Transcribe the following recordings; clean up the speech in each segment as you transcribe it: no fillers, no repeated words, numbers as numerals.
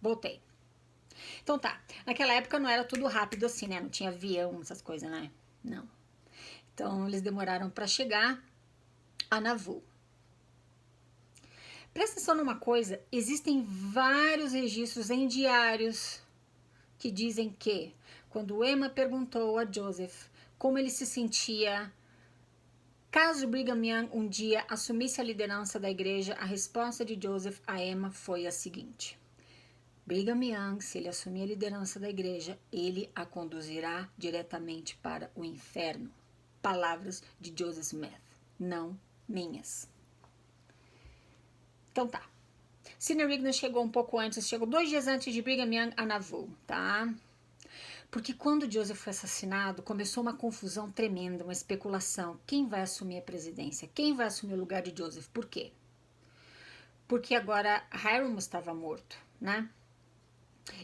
Voltei. Então tá, naquela época não era tudo rápido assim, né? Não tinha avião, essas coisas, né? Não. Então eles demoraram para chegar a Nauvoo. Presta atenção numa coisa, existem vários registros em diários que dizem que quando Emma perguntou a Joseph como ele se sentia caso Brigham Young um dia assumisse a liderança da igreja, a resposta de Joseph a Emma foi a seguinte: Brigham Young, se ele assumir a liderança da igreja, ele a conduzirá diretamente para o inferno. Palavras de Joseph Smith, não minhas. Então tá. Sidney Rigdon chegou um pouco antes, chegou 2 dias antes de Brigham Young a Nauvoo, tá? Porque quando Joseph foi assassinado, começou uma confusão tremenda, uma especulação. Quem vai assumir a presidência? Quem vai assumir o lugar de Joseph? Por quê? Porque agora Hiram estava morto, né?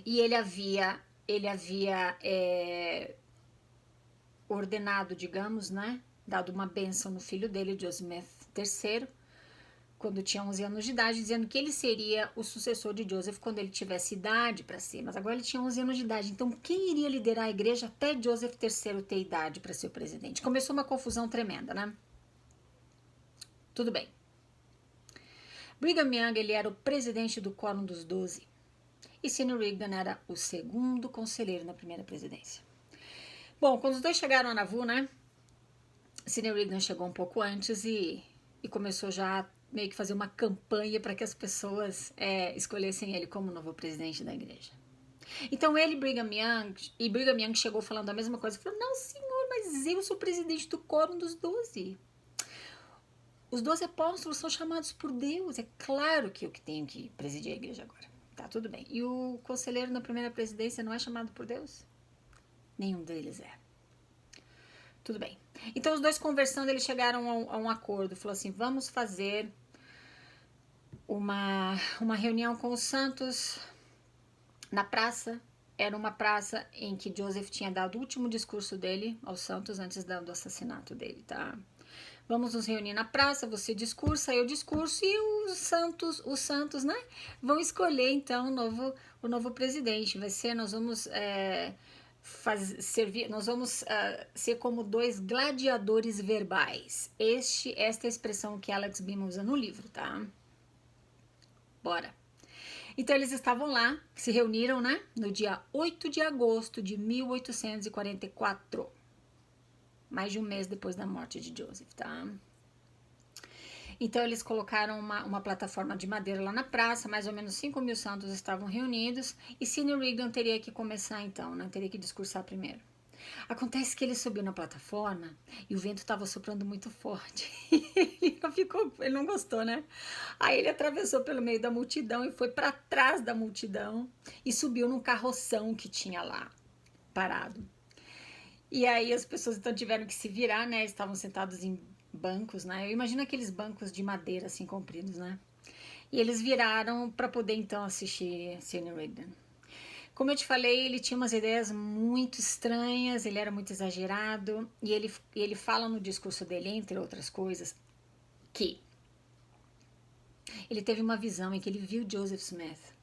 E ele havia ordenado, digamos, né? Dado uma bênção no filho dele, Joseph III, quando tinha 11 anos de idade, dizendo que ele seria o sucessor de Joseph quando ele tivesse idade para ser. Mas agora ele tinha 11 anos de idade. Então, quem iria liderar a igreja até Joseph III ter idade para ser o presidente? Começou uma confusão tremenda, né? Tudo bem. Brigham Young, ele era o presidente do Quórum dos 12. E Sidney Rigdon era o segundo conselheiro na primeira presidência. Bom, quando os dois chegaram a Nauvoo, né? Sidney Rigdon chegou um pouco antes e começou já meio que fazer uma campanha para que as pessoas escolhessem ele como novo presidente da igreja. Então ele Brigham Young chegou falando a mesma coisa. Falou, não senhor, mas eu sou presidente do Quórum dos 12. Os 12 apóstolos são chamados por Deus. É claro que eu que tenho que presidir a igreja agora. Tá, tudo bem. E o conselheiro na primeira presidência não é chamado por Deus? Nenhum deles é. Tudo bem. Então os dois conversando, eles chegaram a um acordo. Falou assim, vamos fazer uma reunião com os santos na praça. Era uma praça em que Joseph tinha dado o último discurso dele aos santos antes do assassinato dele, tá? Vamos nos reunir na praça, você discursa, eu discurso e os santos, né, vão escolher então o novo presidente. Vai ser, nós vamos ser como 2 gladiadores verbais. Esta é a expressão que Alex Beam usa no livro, tá? Bora. Então eles estavam lá, se reuniram, né, no dia 8 de agosto de 1844. Mais de um mês depois da morte de Joseph, tá? Então eles colocaram uma plataforma de madeira lá na praça, mais ou menos 5.000 santos estavam reunidos e Sidney Rigdon teria que começar então, né? Teria que discursar primeiro. Acontece que ele subiu na plataforma e o vento estava soprando muito forte. Ele não gostou, né? Aí ele atravessou pelo meio da multidão e foi para trás da multidão e subiu num carroção que tinha lá, parado. E aí as pessoas então tiveram que se virar, né? Estavam sentados em bancos, né? Eu imagino aqueles bancos de madeira assim compridos, né? E eles viraram para poder então assistir Sidney Rigdon. Como eu te falei, ele tinha umas ideias muito estranhas, ele era muito exagerado e ele fala no discurso dele, entre outras coisas, que ele teve uma visão em que ele viu Joseph Smith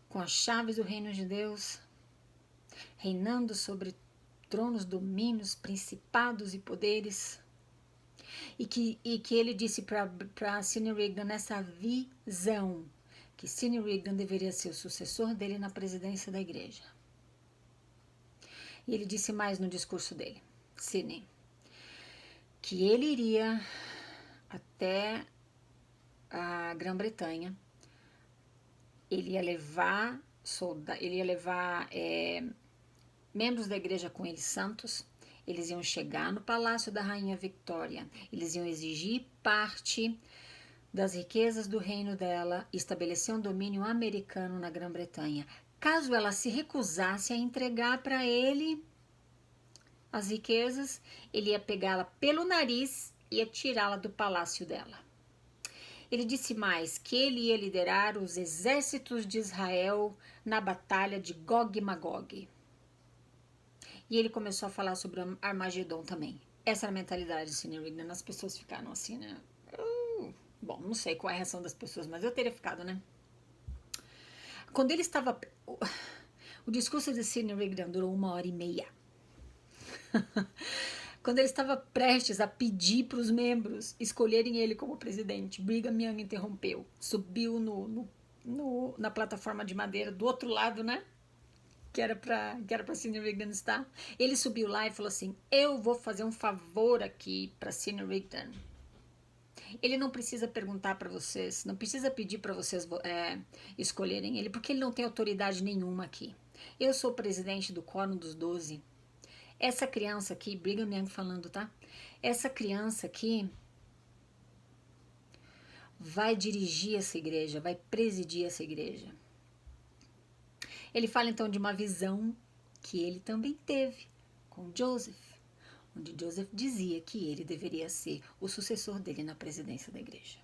com as chaves do reino de Deus, reinando sobre tronos, domínios, principados e poderes. E que ele disse para Sidney Rigdon nessa visão que Sidney Rigdon deveria ser o sucessor dele na presidência da igreja. E ele disse mais no discurso dele, Sidney, que ele iria até a Grã-Bretanha, ele ia levar membros da igreja com ele, santos. Eles iam chegar no palácio da rainha Victoria, eles iam exigir parte das riquezas do reino dela e estabelecer um domínio americano na Grã-Bretanha. Caso ela se recusasse a entregar para ele as riquezas, ele ia pegá-la pelo nariz e ia tirá-la do palácio dela. Ele disse mais que ele ia liderar os exércitos de Israel na batalha de Gog e Magog. E ele começou a falar sobre Armagedon também. Essa era a mentalidade de Sidney Rigdon. As pessoas ficaram assim, né? Bom, não sei qual é a reação das pessoas, mas eu teria ficado, né? Quando ele estava... O discurso de Sidney Rigdon durou 1h30. Quando ele estava prestes a pedir para os membros escolherem ele como presidente, Brigham Young interrompeu, subiu na plataforma de madeira do outro lado, né? Que era para Sidney Rigdon estar. Ele subiu lá e falou assim: eu vou fazer um favor aqui para Sidney Rigdon. Ele não precisa perguntar para vocês, não precisa pedir para vocês escolherem ele, porque ele não tem autoridade nenhuma aqui. Eu sou o presidente do Quórum dos 12. Essa criança aqui, Brigham Young falando, tá? Essa criança aqui vai dirigir essa igreja, vai presidir essa igreja. Ele fala então de uma visão que ele também teve com Joseph, onde Joseph dizia que ele deveria ser o sucessor dele na presidência da igreja.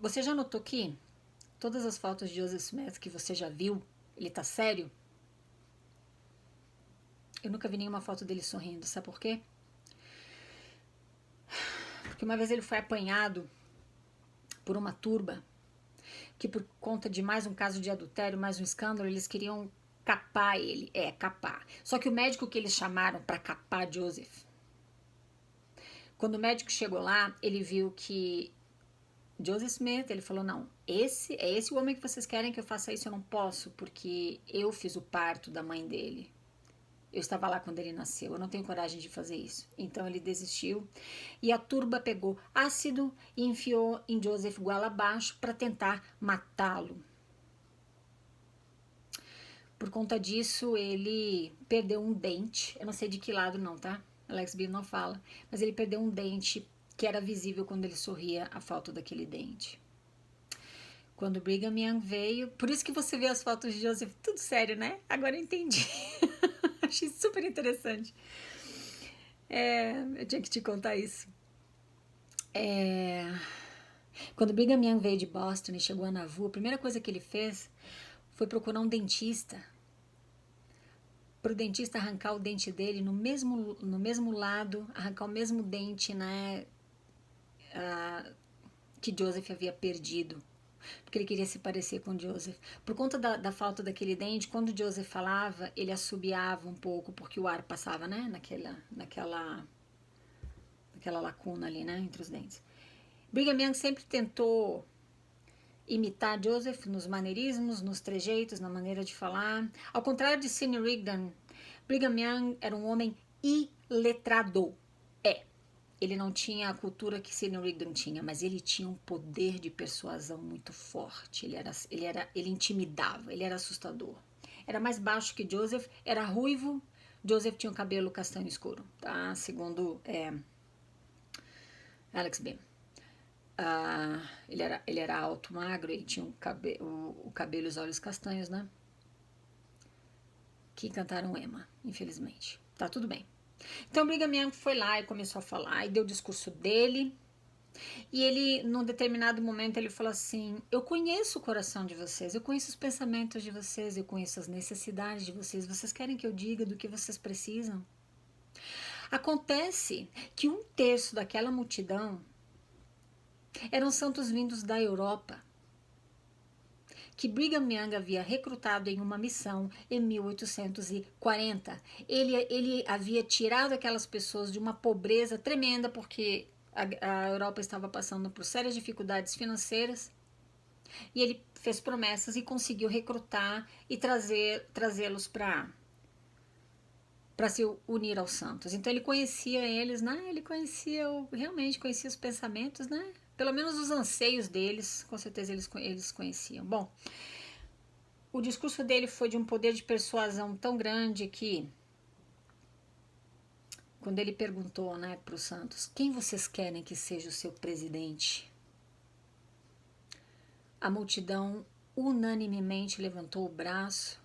Você já notou que todas as fotos de Joseph Smith que você já viu, ele tá sério? Eu nunca vi nenhuma foto dele sorrindo, sabe por quê? Porque uma vez ele foi apanhado por uma turba que, por conta de mais um caso de adultério, mais um escândalo, eles queriam capar ele. Capar. Só que o médico que eles chamaram para capar Joseph, quando o médico chegou lá, ele viu que Joseph Smith, ele falou: não, esse o homem que vocês querem que eu faça isso? Eu não posso, porque eu fiz o parto da mãe dele. Eu estava lá quando ele nasceu, eu não tenho coragem de fazer isso. Então ele desistiu e a turba pegou ácido e enfiou em Joseph goela abaixo para tentar matá-lo. Por conta disso, ele perdeu um dente. Eu não sei de que lado não, tá? Alex B não fala. Mas ele perdeu um dente que era visível quando ele sorria, a falta daquele dente. Quando Brigham Young veio... Por isso que você vê as fotos de Joseph, tudo sério, né? Agora eu entendi. Achei super interessante. Eu tinha que te contar isso. Quando Brigham Young veio de Boston e chegou a Nauvoo, a primeira coisa que ele fez foi procurar um dentista, para o dentista arrancar o dente dele no mesmo lado, arrancar o mesmo dente, né, que Joseph havia perdido, porque ele queria se parecer com Joseph. Por conta da falta daquele dente, quando Joseph falava, ele assobiava um pouco, porque o ar passava, né, naquela lacuna ali, né, entre os dentes. Brigham Young sempre tentou imitar Joseph nos maneirismos, nos trejeitos, na maneira de falar. Ao contrário de Sidney Rigdon, Brigham Young era um homem iletrado. Ele não tinha a cultura que Sidney Rigdon tinha, mas ele tinha um poder de persuasão muito forte. Ele intimidava, ele era assustador. Era mais baixo que Joseph, era ruivo. Joseph tinha um cabelo castanho escuro, tá? Segundo Alex B. Ele era alto, magro, ele tinha o cabelo e os olhos castanhos, né? Que cantaram Emma, infelizmente. Tá tudo bem. Então Brigham Young foi lá e começou a falar e deu o discurso dele. E ele, num determinado momento, ele falou assim: eu conheço o coração de vocês, eu conheço os pensamentos de vocês, eu conheço as necessidades de vocês. Vocês querem que eu diga do que vocês precisam? Acontece que 1/3 daquela multidão eram santos vindos da Europa, que Brigham Young havia recrutado em uma missão em 1840. Ele havia tirado aquelas pessoas de uma pobreza tremenda, porque a Europa estava passando por sérias dificuldades financeiras, e ele fez promessas e conseguiu recrutar e trazê-los para se unir aos santos. Então ele conhecia eles, né? Ele realmente conhecia os pensamentos, né? Pelo menos os anseios deles, com certeza eles conheciam. Bom, o discurso dele foi de um poder de persuasão tão grande que, quando ele perguntou, né, para os santos: quem vocês querem que seja o seu presidente? A multidão unanimemente levantou o braço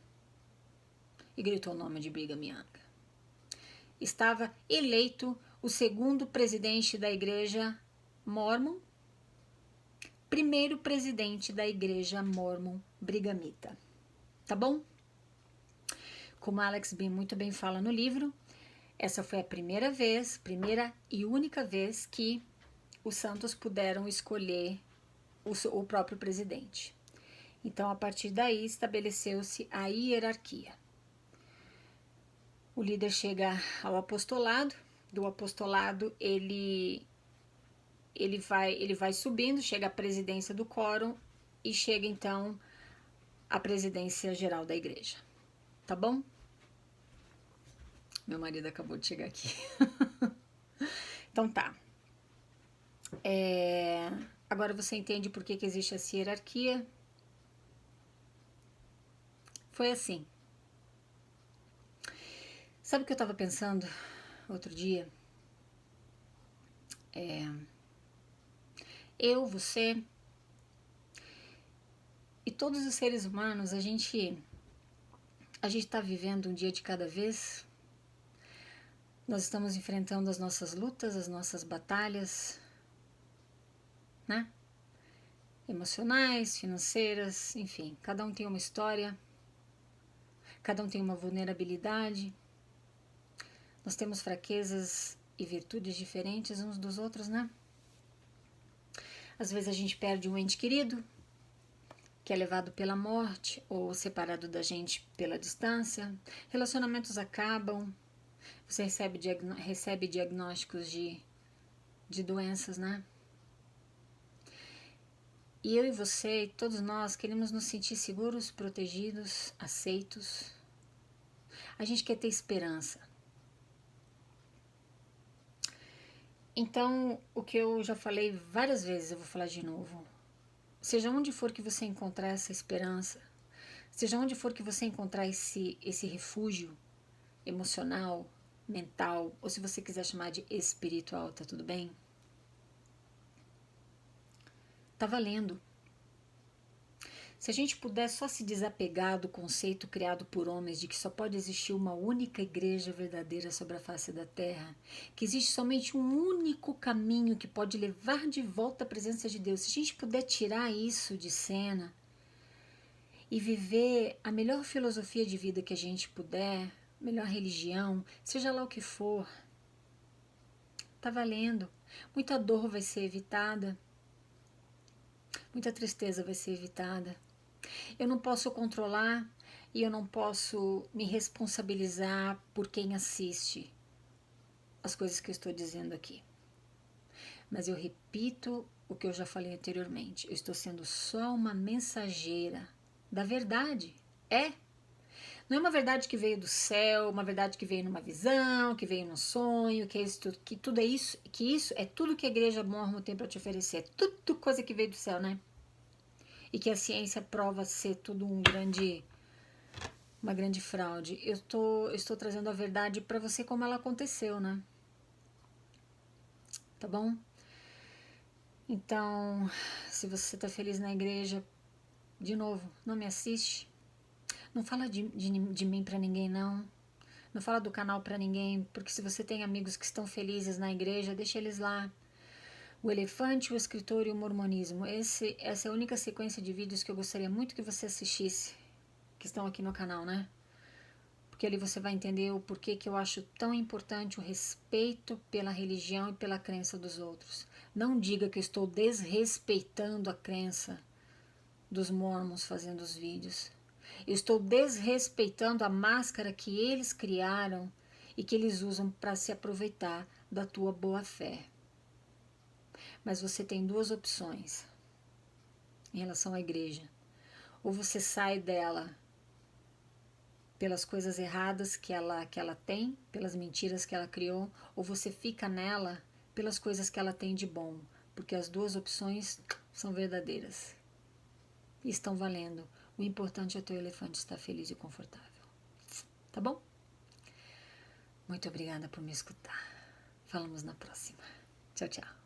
e gritou o nome de Brigham Young. Estava eleito o segundo presidente da igreja Mormon, primeiro presidente da igreja Mormon Brighamita. Tá bom? Como Alex B muito bem fala no livro, essa foi a primeira e única vez que os santos puderam escolher o próprio presidente. Então, a partir daí, estabeleceu-se a hierarquia. O líder chega ao apostolado, do apostolado ele vai subindo, chega à presidência do quórum e chega então à presidência geral da igreja. Tá bom? Meu marido acabou de chegar aqui. Então tá. Agora você entende por que existe essa hierarquia? Foi assim. Sabe o que eu estava pensando outro dia? Eu, você e todos os seres humanos, a gente está vivendo um dia de cada vez. Nós estamos enfrentando as nossas lutas, as nossas batalhas, né? Emocionais, financeiras, enfim, cada um tem uma história, cada um tem uma vulnerabilidade. Nós temos fraquezas e virtudes diferentes uns dos outros, né? Às vezes a gente perde um ente querido, que é levado pela morte ou separado da gente pela distância. Relacionamentos acabam, você recebe diagnósticos de doenças, né? E eu e você, todos nós, queremos nos sentir seguros, protegidos, aceitos. A gente quer ter esperança. Então, o que eu já falei várias vezes, eu vou falar de novo. Seja onde for que você encontrar essa esperança, seja onde for que você encontrar esse refúgio emocional, mental, ou se você quiser chamar de espiritual, tá tudo bem? Tá valendo. Se a gente puder só se desapegar do conceito criado por homens de que só pode existir uma única igreja verdadeira sobre a face da terra, que existe somente um único caminho que pode levar de volta a presença de Deus, se a gente puder tirar isso de cena e viver a melhor filosofia de vida que a gente puder, melhor religião, seja lá o que for, tá valendo. Muita dor vai ser evitada, muita tristeza vai ser evitada. Eu não posso controlar e eu não posso me responsabilizar por quem assiste as coisas que eu estou dizendo aqui. Mas eu repito o que eu já falei anteriormente. Eu estou sendo só uma mensageira da verdade. Não é uma verdade que veio do céu, uma verdade que veio numa visão, que veio num sonho, que tudo é isso, que isso é tudo que a igreja Mormon tem para te oferecer. É tudo coisa que veio do céu, né? E que a ciência prova ser tudo uma grande fraude. Eu estou trazendo a verdade para você como ela aconteceu, né? Tá bom? Então, se você tá feliz na igreja, de novo, não me assiste. Não fala de mim para ninguém, não. Não fala do canal para ninguém, porque se você tem amigos que estão felizes na igreja, deixa eles lá. O elefante, o escritor e o mormonismo. Essa é a única sequência de vídeos que eu gostaria muito que você assistisse, que estão aqui no canal, né? Porque ali você vai entender o porquê que eu acho tão importante o respeito pela religião e pela crença dos outros. Não diga que eu estou desrespeitando a crença dos mormons fazendo os vídeos. Eu estou desrespeitando a máscara que eles criaram e que eles usam para se aproveitar da tua boa fé. Mas você tem duas opções em relação à igreja. Ou você sai dela pelas coisas erradas que ela tem, pelas mentiras que ela criou, ou você fica nela pelas coisas que ela tem de bom, porque as duas opções são verdadeiras e estão valendo. O importante é o teu elefante estar feliz e confortável. Tá bom? Muito obrigada por me escutar. Falamos na próxima. Tchau, tchau.